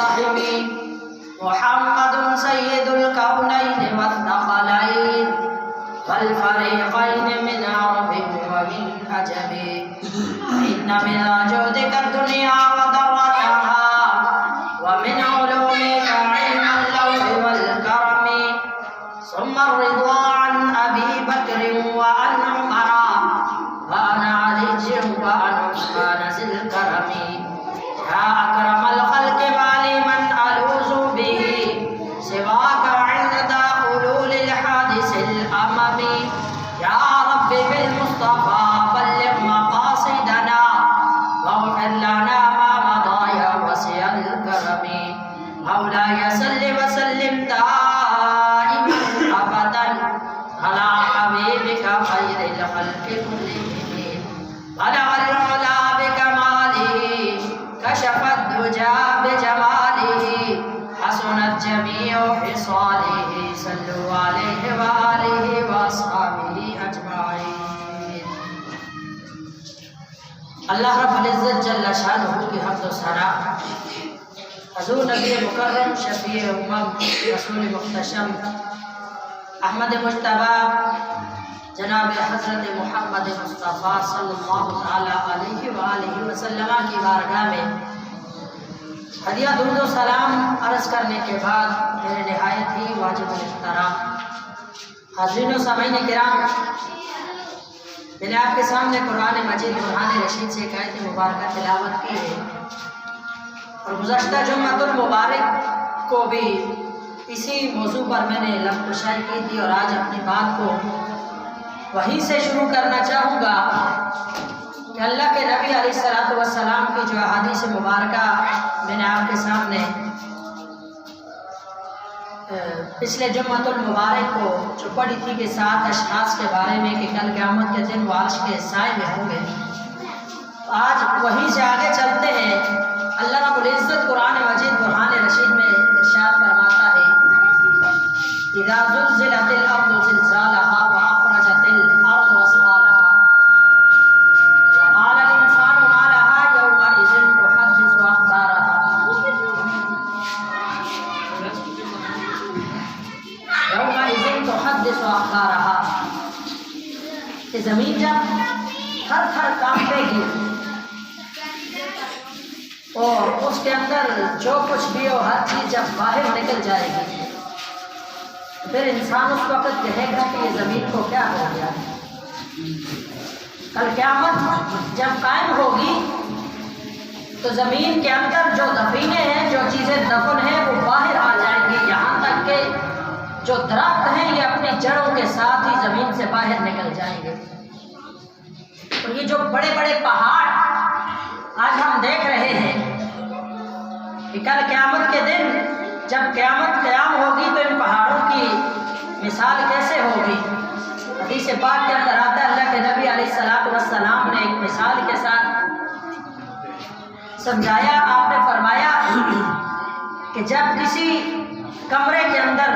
المزدحم محمد سید الکونین والثقلین والفریقین من عرب ومن عجم ان من جودك الدنيا وضرتها ومن علومك علم اللوح والكرم ثم الرضا عن ابي بكر وعن عمر وعن علي وعن عثمان ذي الكرم يا اكرم الخلق ما لي من الوذ به سواك عند حلول الحادث الامم يا رب بالمصطفى بلغ مقاصدنا واغفر لنا ما مضى يا واسع الكرم مولاي صل وسلم دائما ابدا على حبيبك خير الخلق كلهم بلغ العلا بكماله كشف الدجى بجماله حسنت جميع خصاله صلوا عليه وآله وأصحابه أجمعين. اللہ رب العزت جل شانہ کی حمد و ثنا حضور نبی مکرم شفیع امم رسول محتشم احمد مجتبی جناب حضرت محمد مصطفیٰ صلی اللہ تعالی علیہ وآلہ وسلم کی بارگاہ میں ہدیہ درود و سلام عرض کرنے کے بعد میرے نہایت ہی واجب الاحترام حاضرین و سامعین کرام، میں نے آپ کے سامنے قرآن مجید برہان رشید سے ایک آیت مبارکہ تلاوت کی ہے، اور گزشتہ جمعۃ المبارک کو بھی اسی موضوع پر میں نے لفظ کشائی کی تھی، اور آج اپنی بات کو وہیں سے شروع کرنا چاہوں گا کہ اللہ کے نبی علیہ السلام کی جو احادیث مبارکہ میں نے آپ کے سامنے پچھلے جمعۃ المبارک کو جو پڑھی تھی کہ 7 اشخاص کے بارے میں کہ کل قیامت کے دن وہ عرش کے سائے میں ہوں گے، آج وہیں سے آگے چلتے ہیں۔ اللہ رب العزت قرآن مجید برہان رشید میں ارشاد فرماتا ہے اذا زلزلت الارض زلزالها واخرجت الارض اثقالها وقال الانسان ما لها يومئذ تحدث اخبارها يومئذ تحدث اخبارها کہ زمین جب تھر تھر کانپے گی اور اس کے اندر جو کچھ بھی ہو ہر چیز جب باہر نکل جائے گی، پھر انسان اس وقت کہے گا کہ یہ زمین کو کیا ہو گیا۔ کل قیامت جب قائم ہوگی تو زمین کے اندر جو دفینے ہیں، جو چیزیں دفن ہیں، وہ باہر آ جائیں گی، یہاں تک کہ جو درخت ہیں یہ اپنی جڑوں کے ساتھ ہی زمین سے باہر نکل جائیں گے۔ اور یہ جو بڑے بڑے پہاڑ آج ہم دیکھ رہے ہیں کہ کل قیامت کے دن جب قیامت قیام ہوگی تو ان پہاڑوں کی مثال کیسے ہوگی؟ حدیث پاک کے اندر آتا ہے، اللہ کے نبی علیہ السلام نے ایک مثال کے ساتھ سمجھایا۔ آپ نے فرمایا کہ جب کسی کمرے کے اندر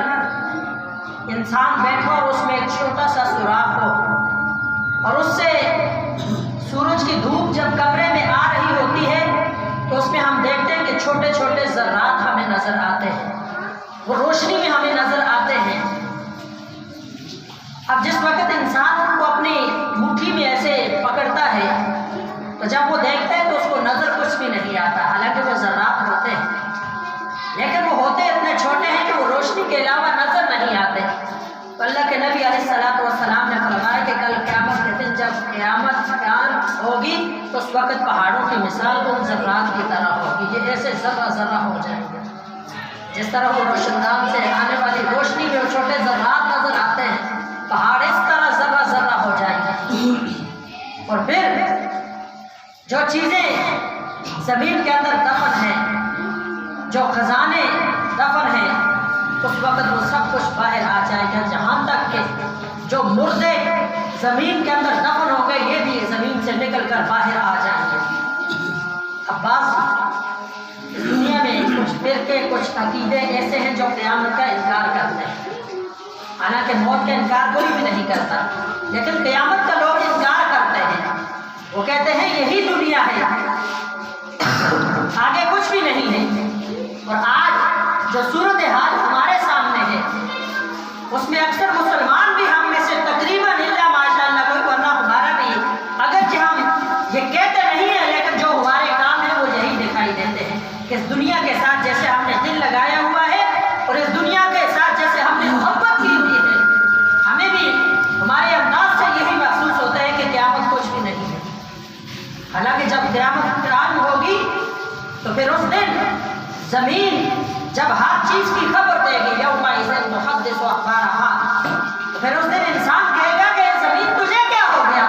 انسان بیٹھا اور اس میں ایک چھوٹا سا سوراخ ہو، اور اس سے سورج کی دھوپ جب کمرے میں آ رہی ہوتی ہے تو اس میں ہم دیکھتے ہیں کہ چھوٹے چھوٹے ذرات ہمیں نظر آتے ہیں، وہ روشنی میں ہمیں نظر آتے ہیں۔ اب جس وقت انسان ان کو اپنی مٹھی میں ایسے پکڑتا ہے تو جب وہ دیکھتا ہے تو اس کو نظر کچھ بھی نہیں آتا، حالانکہ وہ ذرات ہوتے ہیں، لیکن وہ ہوتے اتنے چھوٹے ہیں کہ وہ روشنی کے علاوہ نظر نہیں آتے۔ تو اللہ کے نبی علیہ السلام نے فرمایا کہ کل قیامت کے دن جب قیامت قائم ہوگی تو اس وقت پہاڑوں کی مثال ان ذرات کی طرح ہوگی، یہ ایسے ذرہ ذرہ ہو جائیں گے، جس طرح وہ روشن دان سے آنے والی روشنی میں وہ چھوٹے ذرات نظر آتے ہیں، پہاڑ اس طرح ذرہ ذرہ ہو جائیں گے۔ اور پھر جو چیزیں زمین کے اندر دفن ہیں، جو خزانے دفن ہیں، اس وقت وہ سب کچھ باہر آ جائے گا، جہاں تک کہ جو مردے زمین کے اندر دفن ہو گئے یہ بھی زمین سے نکل کر باہر آ جائیں گے۔ اب بعض دنیا میں کچھ فرقے، کچھ عقیدے ایسے ہیں جو قیامت کا انکار کرتے ہیں، حالانکہ موت کا انکار کوئی بھی نہیں کرتا، لیکن قیامت کا لوگ انکار کرتے ہیں۔ وہ کہتے ہیں یہی دنیا ہے، آگے کچھ بھی نہیں ہے۔ اور آج جو صورتحال ہمارے سامنے ہے اس میں اکثر مسلمان بھی ہم میں سے تقریباً الا ماشاء اللہ کوئی ورنہ ہمارا بھی اگرچہ ہم یہ کہتے نہیں ہیں لیکن جو ہمارے کام ہیں وہ یہی دکھائی دیتے ہیں کہ اس دنیا کے ساتھ جیسے ہم نے دل لگایا ہوا ہے اور اس دنیا کے ساتھ جیسے ہم نے محبت کی ہوئی ہے، ہمیں بھی ہمارے انداز سے یہی محسوس ہوتا ہے کہ قیامت کچھ بھی نہیں ہے۔ حالانکہ جب قیامت قائم ہوگی تو پھر اس دن زمین جب ہر چیز کی خبر دے گی یومئذ تحدث اخبارها، تو پھر اس دن انسان کہے گا کہ زمین تجھے کیا ہو گیا؟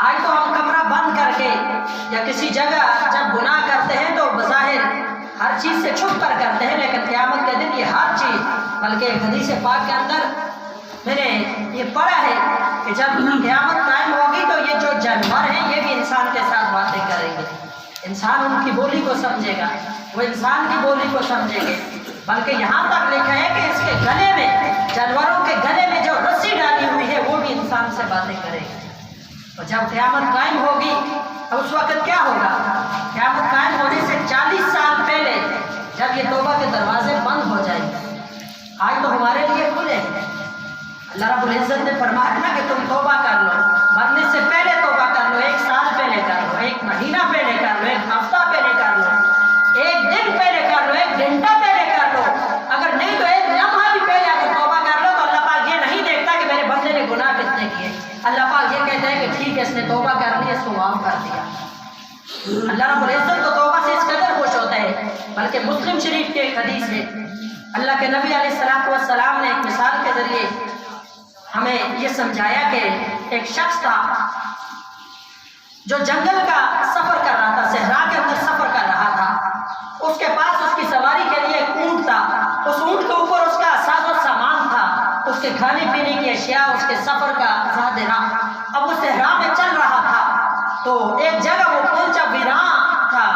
آج تو ہم کمرہ بند کر کے یا کسی جگہ جب گناہ کرتے ہیں تو بظاہر ہر چیز سے چھپ کر کرتے ہیں، لیکن قیامت کے دن یہ ہر چیز، بلکہ ایک حدیث پاک کے اندر میں نے یہ پڑھا ہے کہ جب قیامت قائم ہوگی تو یہ جو جانور ہیں یہ بھی انسان کے ساتھ باتیں کریں گے، انسان ان کی بولی کو سمجھے گا، وہ انسان کی بولی کو سمجھیں گے، بلکہ یہاں تک لکھا ہے کہ اس کے گلے میں، جانوروں کے گلے میں جو رسی ڈالی ہوئی ہے وہ بھی انسان سے باتیں کرے گا۔ اور جب قیامت قائم ہوگی تو اس وقت کیا ہوگا؟ قیامت قائم ہونے سے 40 سال پہلے جب یہ توبہ کے دروازے بند ہو جائیں گے، آج تو ہمارے لیے کھلے ہیں۔ اللہ رب العزت نے فرمایا نا کہ تم توبہ کر لو، مرنے سے پہلے توبہ کر لو، 1 سال پہلے کر لو، 1 مہینہ پہلے کر لو، 1 ہفتہ پہلے کر لو، 1 دن پہلے کر لو، 1 گھنٹہ پہلے کر لو، اگر نہیں تو 1 لمحہ بھی پہلے اگر توبہ کر لو تو اللہ پاک یہ نہیں دیکھتا کہ میرے بندے نے گناہ کتنے کیے، اللہ پاک یہ کہتا ہے کہ ٹھیک ہے اس نے توبہ کر لی، اس کو معاف کر دیا۔ اللہ رب العزت تو توبہ سے اس قدر خوش ہوتا ہے، بلکہ مسلم شریف کے ایک حدیث ہے، اللہ کے نبی علیہ السلام نے ایک مثال کے ذریعے ہمیں یہ سمجھایا کہ ایک شخص تھا جو جنگل کا سفر کر رہا تھا، صحرا کے اندر سفر کر رہا تھا، اس کے پاس اس کی سواری کے لیے ایک اونٹ تھا، اس اونٹ کے اوپر اس کا ساز و سامان تھا، اس کے کھانے پینے کی اشیاء، اس کے سفر کا زادرہ۔ اب وہ صحرا میں چل رہا تھا تو ایک جگہ وہ پہنچا، ویران تھا،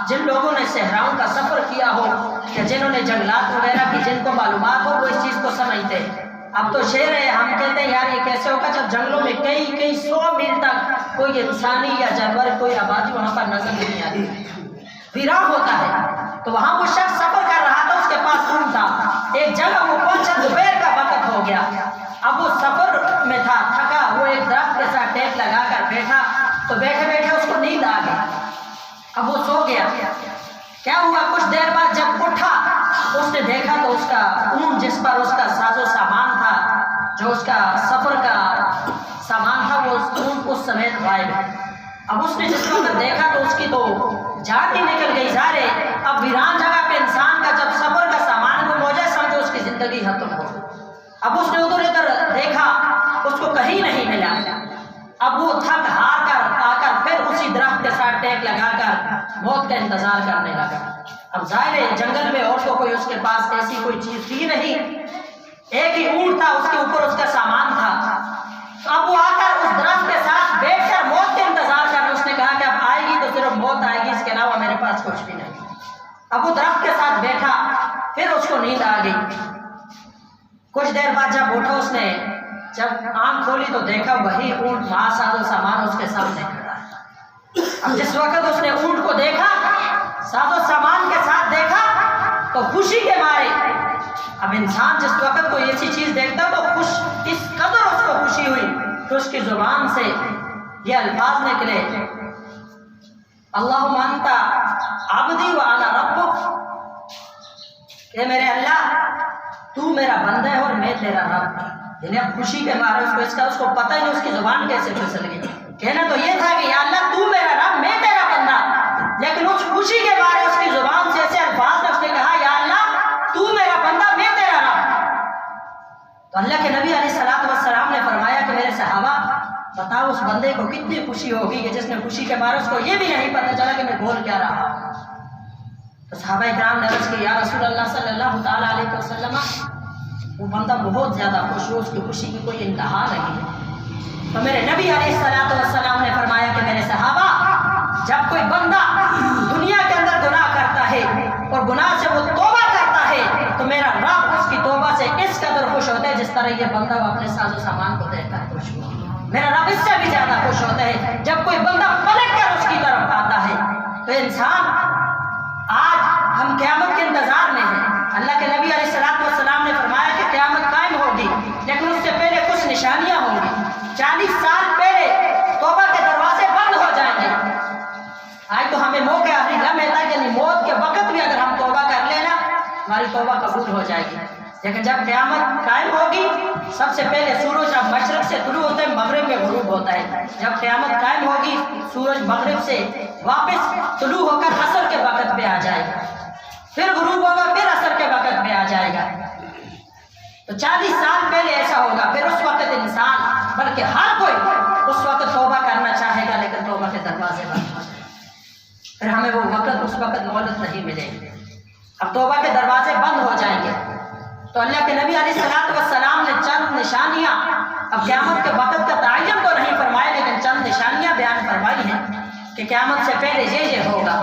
جن لوگوں نے صحراؤں کا سفر کیا ہو یا جنہوں نے جنگلات وغیرہ کی جن کو معلومات ہو وہ اس چیز کو سمجھتے ہیں۔ اب تو شہر ہے، ہم کہتے ہیں یار یہ کیسے ہوگا جب جنگلوں میں کئی 100 میل تک کوئی انسانی یا جانور کوئی آبادی وہاں پر نظر نہیں آتی، ویران ہوتا ہے۔ تو وہاں وہ شخص سفر کر رہا تھا، اس کے پاس اونٹ تھا، ایک جگہ وہ پہنچا، دوپہر کا وقت ہو گیا، اب وہ سفر میں تھا، تھکا، وہ ایک درخت کے ساتھ ٹیک لگا کر بیٹھا، تو بیٹھے بیٹھے اس کو نیند آ گئی، اب وہ سو گیا۔ کیا ہوا؟ کچھ دیر بعد جب اٹھا اس نے دیکھا تو اس کا اونٹ جس پر اس کا ساز و سامان تھا، جو اس کا سفر کا سامان تھا، وہ اونٹ اس سمیت غائب ہے۔ اب اس نے جس وقت دیکھا تو اس کی تو جان ہی نکل گئی، ظاہر ہے اب ویران جگہ پہ انسان کا جب سفر کا سامان گم ہو جائے سمجھو اس کی زندگی ختم ہو۔ اب اس نے ادھر ادھر دیکھا، اس کو کہیں نہیں ملا، اب وہ تھک ہار کر آ کر پھر اسی درخت کے ساتھ ٹیک لگا کر موت کا انتظار کرنے لگا۔ اب ظاہر ہے جنگل میں اور تو کوئی اس کے پاس ایسی کوئی چیز تھی نہیں، ایک ہی اونٹ تھا، اس کے اوپر اس کا سامان تھا، تو اب وہ آ کر اس درخت کے ساتھ بیٹھ کر موت کا انتظار کرنا، اس نے کہا کہ اب آئے گی تو صرف موت آئے گی، اس کے علاوہ میرے پاس کچھ بھی نہیں۔ اب وہ درخت کے ساتھ بیٹھا، پھر اس کو نیند آ گئی۔ کچھ دیر بعد جب اٹھا، اس نے جب آنکھ کھولی تو دیکھا وہی اونٹ وہاں ساز و سامان اس کے سامنے کھڑا ہے۔ اب جس وقت اس نے اونٹ کو دیکھا، ساز و سامان کے ساتھ دیکھا تو خوشی کے مارے، اب انسان جس وقت کوئی ایسی چیز دیکھتا تو خوش، اس قدر اس کو خوشی ہوئی کہ اس کی زبان سے یہ الفاظ نکلے، اللہم انت عبدی وانا ربک، کہ میرے اللہ تو میرا بندہ ہے اور میں تیرا رب۔ یعنی اب خوشی کے مارے اس کو پتہ ہی نہیں اس کی زبان کیسے پھسل گئی۔ کہنا تو یہ تھا کہ یا اللہ تو میرا رب، میں تیرا بندہ، لیکن اس خوشی کے مارے اس کی زبان سے ایسے الفاظ میں اس نے کہا یا اللہ تو میرا بندہ، میں تیرا رب۔ تو اللہ کے نبی علیہ السلام نے فرمایا کہ میرے صحابہ بتاؤ اس بندے کو کتنی خوشی ہوگی کہ جس نے خوشی کے مارے اس کو یہ بھی نہیں پتہ چلا کہ میں بول کیا رہا۔ تو صحابہ اکرام نے عرض کی یا رسول اللہ صلی اللہ تعالیٰ علیہ وسلم، وہ بندہ بہت زیادہ خوش ہو، اس کی خوشی کی کوئی انتہا نہیں ہے۔ تو میرے نبی علیہ السلام نے فرمایا کہ میرے صحابہ جب کوئی بندہ دنیا کے اندر گناہ کرتا ہے اور گناہ سے وہ توبہ کرتا ہے تو میرا رب اس کی توبہ سے اس قدر خوش ہوتا ہے جس طرح یہ بندہ اپنے ساز و سامان کو دیکھ کر خوش ہوا۔ میرا رب اس سے بھی زیادہ خوش ہوتا ہے جب کوئی بندہ پلٹ کر اس کی طرف آتا ہے۔ تو انسان آج ہم قیامت ہماری توبہ قبول ہو جائے گی۔ لیکن جب قیامت قائم ہوگی، سب سے پہلے سورج اب مشرق سے طلوع ہوتا ہے، مغرب میں غروب ہوتا ہے۔ جب قیامت قائم ہوگی، سورج مغرب سے واپس طلوع ہو کر عصر کے وقت پہ آ جائے گا، پھر غروب ہوگا، پھر عصر کے وقت پہ آ جائے گا۔ تو 40 سال پہلے ایسا ہوگا، پھر اس وقت انسان بلکہ ہر کوئی اس وقت توبہ کرنا چاہے گا، لیکن توبہ کے دروازے بند ہو جائیں گے، پھر ہمیں وہ وقت اس وقت مہلت نہیں ملے گی۔ اب توبہ کے دروازے بند ہو جائیں گے، تو اللہ کے نبی علیہ السلام نے چند نشانیاں، اب قیامت کے وقت کا تعین تو نہیں فرمایا، لیکن چند نشانیاں بیان فرمائی ہیں کہ قیامت سے پہلے یہ ہوگا۔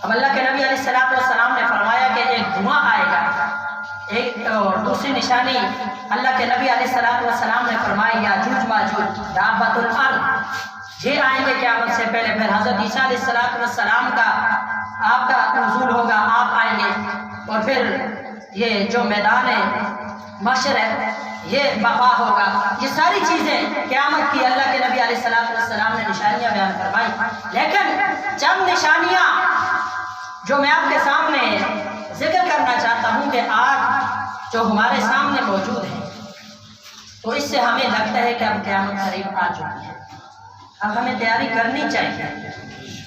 اب اللہ کے نبی علیہ السلام نے فرمایا کہ ایک دھواں آئے گا، ایک اور دوسری نشانی اللہ کے نبی علیہ السلام نے فرمائی یاجوج ماجوج دابۃ الارض، یہ آئیں گے قیامت سے پہلے۔ پھر حضرت عیسیٰ علیہ السلام کا آپ کا نزول ہوگا، آپ آئیں گے، اور پھر یہ جو میدان محشر ہے یہ برپا ہوگا۔ یہ ساری چیزیں قیامت کی اللہ کے نبی علیہ السلام نے نشانیاں بیان فرمائی، لیکن چند نشانیاں جو میں آپ کے سامنے ذکر کرنا چاہتا ہوں کہ آج جو ہمارے سامنے موجود ہے، تو اس سے ہمیں لگتا ہے کہ اب قیامت قریب آ چکی ہے۔ اب ہمیں تیاری کرنی چاہیے،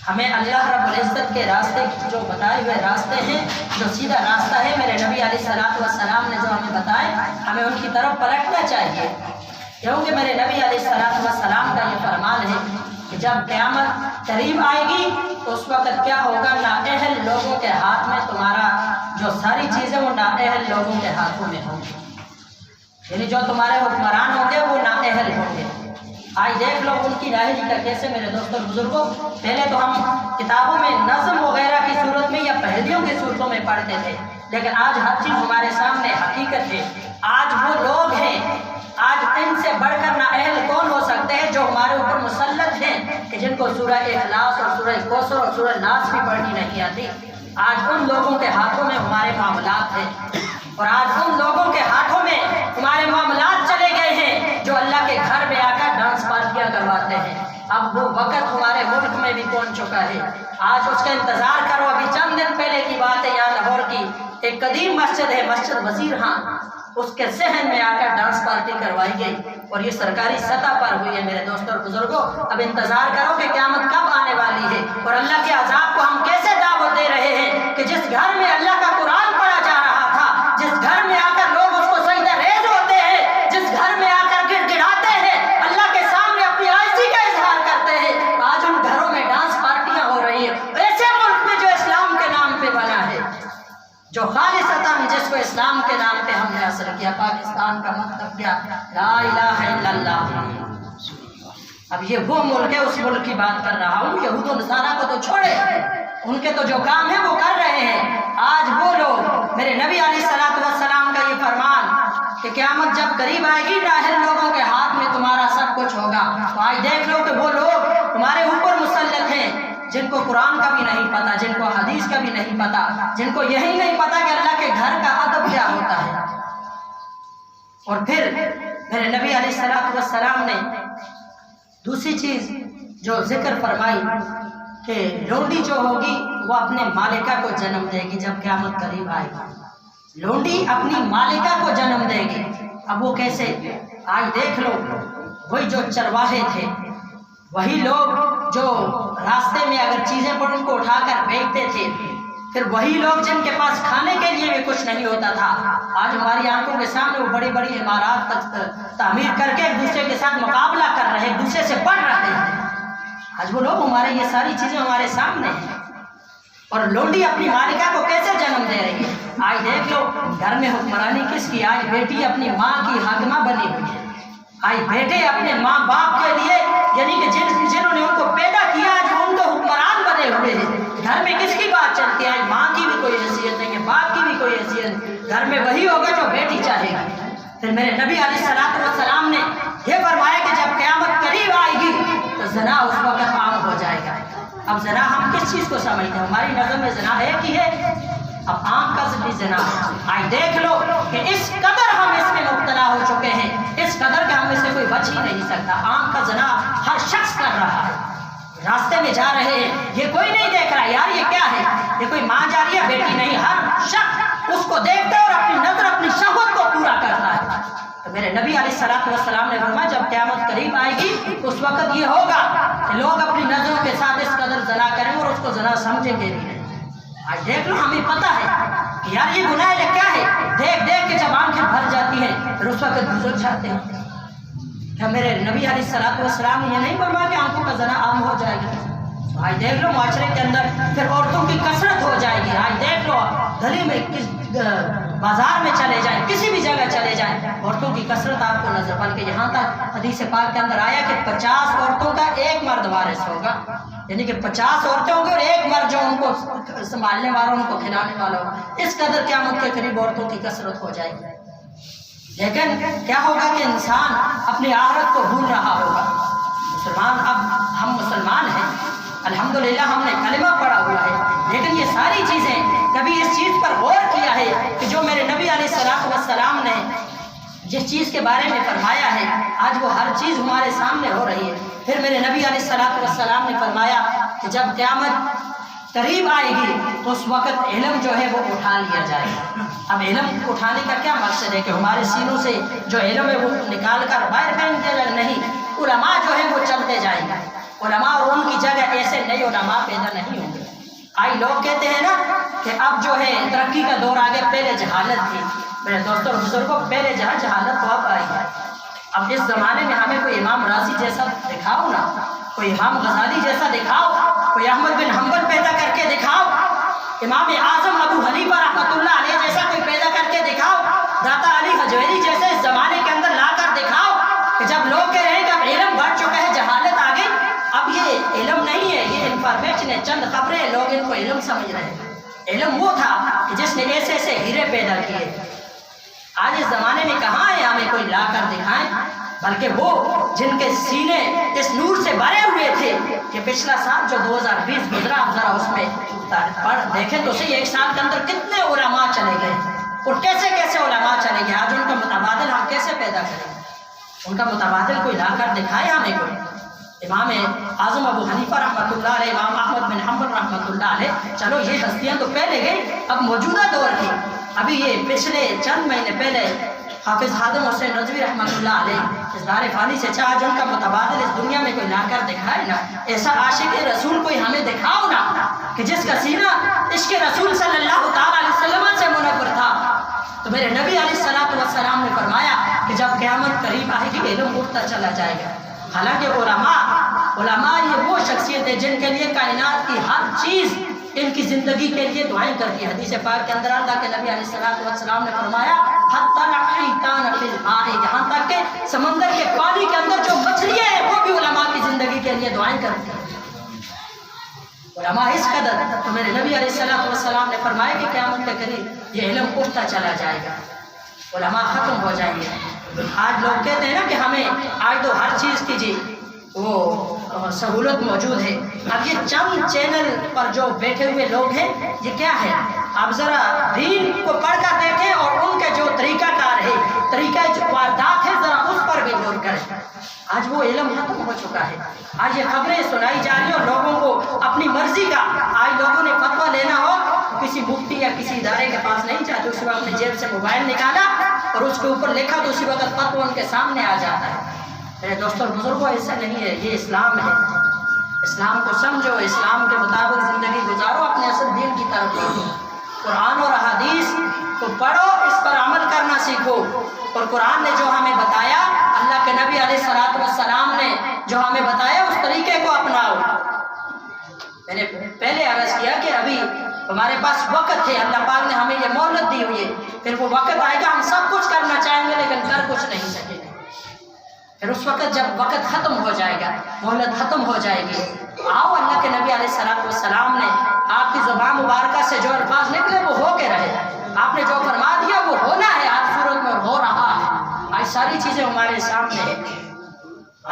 ہمیں اللہ رب العزت کے راستے جو بتائے ہوئے راستے ہیں، جو سیدھا راستہ ہے میرے نبی علیہ السلام نے جو ہمیں بتائے، ہمیں ان کی طرف پلٹنا چاہیے، کیونکہ میرے نبی علیہ السلام کا یہ فرمان ہے کہ جب قیامت قریب آئے گی تو اس وقت کیا ہوگا، نااہل لوگوں کے ہاتھ میں تمہارا جو ساری چیزیں وہ نااہل لوگوں کے ہاتھوں میں ہوں گی، یعنی جو تمہارے حکمران ہوں گے وہ نااہل ہوں گے۔ آج دیکھ لو ان کی نااہلی کا کیسے میرے دوستوں بزرگوں، پہلے تو ہم کتابوں میں نظم وغیرہ کی صورت میں یا پہلیوں کی صورتوں میں پڑھتے تھے، لیکن آج ہر چیز ہمارے سامنے حقیقت ہے۔ آج وہ لوگ ہیں، آج ان سے بڑھ کر نااہل کون ہو سکتے ہیں جو ہمارے اوپر مسلط ہیں کہ جن کو سورہ اخلاص اور سورہ کوثر اور سورہ ناس بھی پڑھنی نہیں آتی۔ آج ان لوگوں کے ہاتھوں میں ہمارے معاملات ہیں، اور آج ان لوگوں کے ہاتھوں میں ہمارے معاملات چلے گئے ہیں جو اللہ کے گھر میں آ کر ڈانس پارٹیاں کرواتے ہیں۔ اب وہ وقت ہمارے ملک میں بھی پہنچ چکا ہے، آج اس کا انتظار کرو۔ ابھی چند دن پہلے کی بات ہے، یہاں لاہور کی ایک قدیم مسجد ہے، مسجد وزیر خان، اس کے صحن میں آ کر ڈانس پارٹی کروائی گئی، اور یہ سرکاری سطح پر ہوئی ہے۔ میرے دوستوں اور بزرگوں، اب انتظار کرو کہ قیامت کب آنے والی ہے، اور اللہ کے عذاب کو ہم کیسے دعوت دے رہے ہیں کہ جس گھر میں اللہ کا قرآن پڑھا جا رہا تھا، جس گھر میں آ کر لوگ اس کو سجدہ ریز ہوتے ہیں، جس گھر میں آ کر گڑ گڑاتے ہیں، اللہ کے سامنے اپنی عاجزی کا اظہار کرتے ہیں، آج ان گھروں میں ڈانس پارٹیاں ہو رہی ہیں۔ ایسے ملک میں جو اسلام کے نام پہ بنا ہے، جو خالصتاً جس کو اسلام کے نام پہ ہم نے اثر کیا، پاکستان کا مطلب کیا، لا الہ الا اللہ۔ اب یہ وہ ملک ہے، اس ملک کی بات کر رہا ہوں۔ یہود و نصارہ کو تو چھوڑے، ان کے تو جو کام ہے وہ کر رہے ہیں۔ آج وہ لوگ، میرے نبی علیہ السلام کا یہ فرمان کہ قیامت جب قریب آئے گی نااہل لوگوں کے ہاتھ میں تمہارا سب کچھ ہوگا، تو آج دیکھ لو کہ وہ لوگ تمہارے اوپر مسلط ہیں جن کو قرآن کا بھی نہیں پتا، جن کو حدیث کا بھی نہیں پتا، جن کو یہی نہیں پتا کہ اللہ کے گھر کا ادب کیا ہوتا ہے۔ اور پھر میرے نبی علیہ السلام نے دوسری چیز جو ذکر فرمائی کہ لونڈی جو ہوگی وہ اپنے مالکہ کو جنم دے گی جب قیامت قریب آئے گی۔ لونڈی اپنی مالکہ کو جنم دے گی۔ اب وہ کیسے؟ آج دیکھ لو، وہی جو چرواہے تھے، وہی لوگ جو راستے میں اگر چیزیں پر ان کو اٹھا کر بیچتے تھے، پھر وہی لوگ جن کے پاس کھانے کے لیے بھی کچھ نہیں ہوتا تھا، آج ہماری آنکھوں کے سامنے وہ بڑی بڑی عمارات تعمیر کر کے ایک دوسرے کے ساتھ مقابلہ کر رہے ہیں، ایک دوسرے سے بڑھ رہے ہیں۔ آج وہ لوگ ہمارے، یہ ساری چیزیں ہمارے سامنے ہیں۔ اور لونڈی اپنی مالکہ کو کیسے جنم دے رہی ہے؟ آج دیکھ لو گھر میں حکمرانی کس کی؟ آج بیٹی اپنی ماں کی حاکمہ بنی ہوئی ہے۔ آج بیٹے اپنے ماں باپ کے لیے، یعنی کہ جنہوں نے ان کو پیدا کیا، آج ان کو حکمران بنے ہوئے ہیں۔ گھر میں کس کی بات چلتی ہے؟ آج ماں کی بھی کوئی حیثیت نہیں ہے، باپ کی بھی کوئی حیثیت نہیں۔ گھر میں وہی ہوگا جو بیٹی چاہے گی۔ پھر میرے نبی علیہ السلام نے یہ فرمایا کہ جب قیامت قریب آئے گی تو زنا اس وقت عام ہو جائے گا۔ اب زنا ہم کس چیز کو سمجھتے ہیں؟ ہماری نظر میں زنا ہے کہ ہے؟ اب آنکھ کا بھی زنا۔ آج دیکھ لو کہ اس قدر ہم اس میں مبتلا ہو چکے ہیں، اس قدر کہ ہم اس سے کوئی بچ ہی نہیں سکتا۔ آنکھ کا زنا ہر شخص کر رہا ہے۔ راستے میں جا رہے ہیں، یہ کوئی نہیں دیکھ رہا یار یہ کیا ہے، یہ کوئی ماں جا رہی ہے بیٹی نہیں، ہر شخص اس کو کو دیکھتا ہے اور اپنی نظر اپنی شہوت کو پورا کرتا ہے۔ تو میرے نبی علیہ السلام نے فرمایا جب قیامت قریب آئے گی تو اس وقت یہ ہوگا کہ لوگ اپنی نظروں کے ساتھ اس قدر زنا کریں گے اور اس کو زنا سمجھیں گے بھی نہیں۔ آج دیکھ لو ہمیں پتہ ہے کہ یار یہ گناہ ہے کیا ہے، دیکھ دیکھ کے جب آنکھیں بھر جاتی ہیں پھر اس وقت گزر جاتے ہیں۔ کیا میرے نبی علیہ السلام نے یہ نہیں فرمایا کہ آنکھوں کا زنا عام ہو جائے گا؟ آج دیکھ لو معاشرے کے اندر پھر عورتوں کی کثرت ہو جائے گی۔ آج دیکھ لو گلی میں بازار میں چلے جائیں، کسی بھی جگہ چلے جائیں، عورتوں کی کثرت آپ کو نظر، بلکہ یہاں تک حدیث پاک کے اندر آیا کہ 50 عورتوں کا ایک مرد وارث ہوگا، یعنی کہ 50 عورتیں ہوں گی اور ایک مرد جو ان کو سنبھالنے والا، ان کو کھلانے والا ہوگا۔ اس قدر قیامت کے قریب عورتوں کی کثرت ہو جائے گی۔ لیکن کیا ہوگا کہ انسان اپنی آخرت کو بھول رہا ہوگا۔ مسلمان، اب ہم مسلمان ہیں، الحمدللہ ہم نے کلمہ پڑھا ہوا ہے، لیکن یہ ساری چیزیں کبھی اس چیز پر غور کیا ہے کہ جو میرے نبی علیہ السلام نے جس چیز کے بارے میں فرمایا ہے آج وہ ہر چیز ہمارے سامنے ہو رہی ہے۔ پھر میرے نبی علیہ السلام نے فرمایا کہ جب قیامت قریب آئے گی تو اس وقت علم جو ہے وہ اٹھا لیا جائے گا۔ اب علم اٹھانے کا کیا مقصد ہے کہ ہمارے سینوں سے جو علم ہے وہ نکال کر باہر پھینک دیا جائے؟ نہیں، علماء جو ہے وہ چلتے جائیں گے، علماء اور ان کی جگہ ایسے نئے علماء پیدا نہیں ہوں گے۔ آئی لوگ کہتے ہیں نا کہ اب جو ہے ترقی کا دور آگے، پہلے جہالت تھی۔ میرے دوستوں اور بزرگوں، پہلے جہاں جہالت تو اب آئی ہے۔ اب اس زمانے میں ہمیں کوئی امام راضی جیسا دکھاؤ نا، کوئی امام غزالی جیسا دکھاؤ، کوئی احمد بن حنبل پیدا کر کے دکھاؤ، امام اعظم ابو حنیفہ رحمۃ اللہ علیہ جیسا کوئی پیدا کر کے دکھاؤ، داتا علی حجویری جیسے اس زمانے کے اندر لا کر دکھاؤ کہ جب لوگ کہہ رہے ہیں کہ اب علم بڑھ چکا ہے، جہالت آ گئی۔ اب یہ علم نہیں ہے، یہ انفارمیشن ہے، چند خبریں، لوگ ان کو علم سمجھ رہے ہیں۔ علم وہ تھا کہ جس نے ایسے ایسے ہیرے پیدا کیے۔ آج اس زمانے میں کہاں ہے ہمیں کوئی لا کر دکھائیں، بلکہ وہ جن کے سینے اس نور سے بھرے ہوئے تھے کہ پچھلا سال جو 2020 گزرا، آپ ذرا اس میں پڑھ دیکھیں تو صحیح، ایک سال کے اندر کتنے علماء چلے گئے اور کیسے کیسے علماء چلے گئے۔ آج ان کا متبادل ہم کیسے پیدا کریں؟ ان کا متبادل کوئی لا کر دکھائے ہمیں کوئی۔ امام اعظم ابو حنیفہ رحمۃ اللہ علیہ، امام احمد بن حنبل رحمۃ اللہ علیہ، چلو یہ ہستیاں تو پہلے گئی، اب موجودہ دور کی، ابھی یہ پچھلے چند مہینے پہلے حافظ خادم حسین رضوی رحمۃ اللہ علیہ اس دار فانی سے چاہ جن کا متبادل اس دنیا میں کوئی لا کر دکھائے نا، ایسا عاشق رسول کوئی ہمیں دکھاؤ نا کہ جس کا سینہ عشق رسول صلی اللہ تعالیٰ علیہ وسلم سے منور تھا۔ تو میرے نبی علیہ السلام نے فرمایا کہ جب قیامت قریب آئے گی علم اٹھتا چلا جائے گا۔ حالانکہ علماء یہ وہ شخصیت ہے جن کے لیے کائنات کی ہر چیز ان کی زندگی کے لیے دعائیں کرتی ہے۔ حدیث پاک کے اندر اللہ کے نبی علیہ السلام نے فرمایا حتی الحیتان فی الماء، یہاں تک کہ سمندر کے پانی کے اندر جو مچھلیاں ہیں وہ بھی علماء کی زندگی کے لیے دعائیں کرتی ہیں۔ علماء اس قدر، تو میرے نبی علیہ السلام نے فرمایا کہ قیامت کے قریب یہ علم اٹھتا چلا جائے گا، علماء ختم ہو جائیں گے۔ آج لوگ کہتے ہیں نا کہ ہمیں آج تو ہر چیز کی جی وہ سہولت موجود ہے۔ اب یہ چند چینل پر جو بیٹھے ہوئے لوگ ہیں یہ کیا ہے؟ آپ ذرا دین کو پڑھ کر دیکھیں اور ان کے جو طریقہ کار ہے، طریقہ جو واردات ہے، ذرا اس پر بھی غور کریں۔ آج وہ علم ختم ہو چکا ہے۔ آج یہ خبریں سنائی جا رہی ہیں اور لوگوں کو اپنی مرضی کا، آج لوگوں نے فتویٰ لینا ہو کسی مفتی یا کسی ادارے کے پاس نہیں جاتے، اسی وقت اپنے جیب سے موبائل نکالا اور اس کے اوپر لکھا تو اسی وقت فتویٰ ان کے سامنے آ جاتا ہے۔ میرے دوستوں اور بزرگوں، ایسا نہیں ہے، یہ اسلام ہے۔ اسلام کو سمجھو، اسلام کے مطابق زندگی گزارو، اپنے اصل دین کی طرف دیکھو، قرآن اور احادیث کو پڑھو، اس پر عمل کرنا سیکھو۔ اور قرآن نے جو ہمیں بتایا، اللہ کے نبی علیہ السلام نے جو ہمیں بتایا، اس طریقے کو اپناؤ۔ میں نے پہلے عرض کیا کہ ابھی ہمارے پاس وقت ہے، اللہ پاک نے ہمیں یہ مہلت دی ہوئی ہے، پھر وہ وقت آئے گا ہم سب کچھ کرنا چاہیں گے لیکن کر کچھ نہیں سکیں گے۔ پھر اس وقت جب وقت ختم ہو جائے گا، مہلت ختم ہو جائے گی، آؤ اللہ کے نبی علیہ السلام نے آپ کی زبان مبارکہ سے جو الفاظ نکلے وہ ہو کے رہے، آپ نے جو فرما دیا وہ ہونا ہے، آج صورت میں ہو رہا ہے۔ آج ساری چیزیں ہمارے سامنے ہیں۔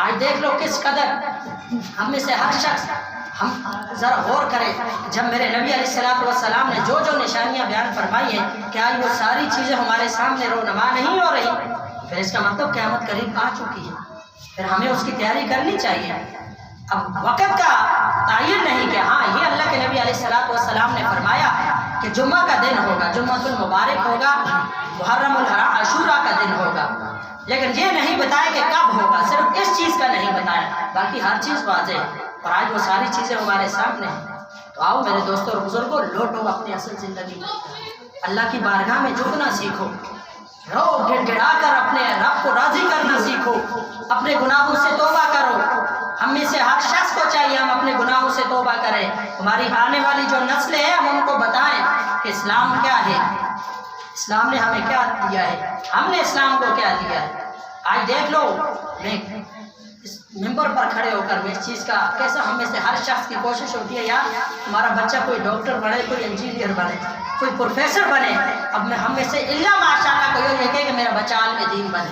آج دیکھ لو کس قدر ہم میں سے ہر شخص، ہم ذرا غور کریں، جب میرے نبی علیہ السلام نے جو جو نشانیاں بیان فرمائی ہیں، کیا وہ ساری چیزیں ہمارے سامنے رونما نہیں ہو رہی؟ پھر اس کا مطلب قیامت قریب آ چکی ہے، پھر ہمیں اس کی تیاری کرنی چاہیے۔ اب وقت کا تعین نہیں کہ ہاں یہ اللہ کے نبی علیہ السلام نے فرمایا کہ جمعہ کا دن ہوگا، جمعۃ المبارک ہوگا، محرم الحرام عاشورہ کا دن ہوگا، لیکن یہ نہیں بتایا کہ کب ہوگا، صرف اس چیز کا نہیں بتایا، باقی ہر چیز واضح ہے، اور آج وہ ساری چیزیں ہمارے سامنے ہیں۔ تو آؤ میرے دوستوں اور بزرگوں، لوٹو اپنی اصل زندگی، اللہ کی بارگاہ میں جھکنا سیکھو، رو گڑ گڑا کر اپنے رب کو راضی کرنا سیکھو، اپنے گناہوں سے توبہ کرو۔ ہم میں سے ہر شخص کو چاہیے ہم اپنے گناہوں سے توبہ کریں، ہماری آنے والی جو نسلیں ہیں ہم ان کو بتائیں کہ اسلام کیا ہے، اسلام نے ہمیں کیا دیا ہے، ہم نے اسلام کو کیا دیا ہے۔ آج دیکھ لو، میں اس ممبر پر کھڑے ہو کر میں اس چیز کا کیسا ہم میں سے ہر شخص کی کوشش ہوتی ہے یار ہمارا بچہ کوئی ڈاکٹر بنے، کوئی انجینئر بنے، کوئی پروفیسر بنے۔ اب میں ہم میں سے اللہ ماشاء اللہ کوئی یہ کہے کہ میرا بچہ عالم دین بنے،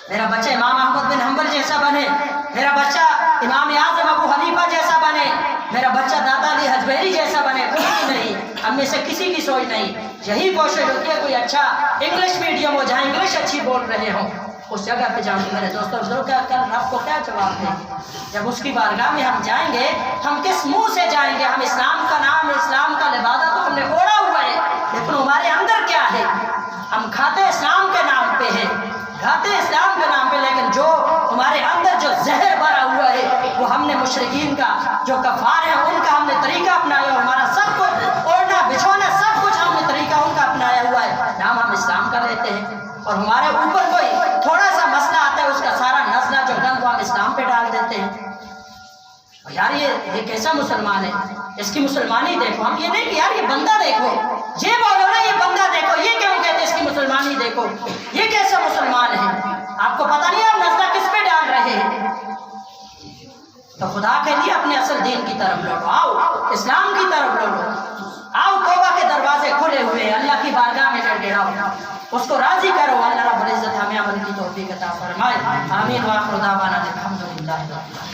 میرا بچہ امام احمد بن حنبل جیسا بنے، میرا بچہ امام اعظم ابو حنیفہ جیسا بنے، میرا بچہ دادا علی حجویری جیسا بنے۔ کوئی نہیں، ہم میں سے کسی کی سوچ نہیں، یہی کوشش ہوتی ہے کوئی اچھا انگلش میڈیم ہو جہاں انگلش اچھی بول رہے ہوں، اس جگہ پہ جاؤں گے۔ میرے دوستوں بزرگوں کیا کل رب کو کیا جواب دیں گے جب اس کی بارگاہ میں ہم جائیں گے؟ ہم کس منہ سے جائیں گے؟ ہم اسلام کا نام، اسلام کا لبادہ تو ہم نے اوڑھا ہوا ہے، لیکن ہمارے اندر کیا ہے؟ ہم کھاتے اسلام کے نام پہ ہیں، کھاتے اسلام کے نام پہ، لیکن جو ہمارے اندر جو زہر بھرا ہوا ہے وہ ہم نے مشرکین کا، جو کفار ہیں ان کا ہم نے طریقہ اپنایا، ہمارا سب کچھ اوڑھنا بچھونا سب کچھ ہم نے طریقہ ان کا اپنایا ہوا ہے، نام ہم اسلام کا لیتے ہیں، اور ہمارے اوپر کوئی تھوڑا سا مسئلہ آتا ہے اس کا سارا نسلہ جو گند وہ ہم اسلام پہ ڈال دیتے ہیں۔ اور یار یہ کیسا مسلمان ہے، اس کی مسلمانی دیکھو، ہم یہ نہیں کہ یار یہ بندہ دیکھو، یہ بولو نا یہ بندہ دیکھو، یہ کیوں کہتے اس کی مسلمانی دیکھو، یہ کیسا مسلمان ہے؟ آپ کو پتہ نہیں آپ نسلہ کس پہ ڈال رہے ہیں؟ تو خدا کے لیے اپنے اصل دین کی طرف لوٹو، آؤ اسلام کی طرف لوٹو، آؤ توبہ کے دروازے کھلے ہوئے ہیں، اللہ کی بارگاہ میں گڑگڑاؤ، اس کو راضی کرو۔ اللہ رب العزت ہمیں عمل کی توفیق عطا فرمائے، آمین۔ وآخر دعوانا الحمدللہ۔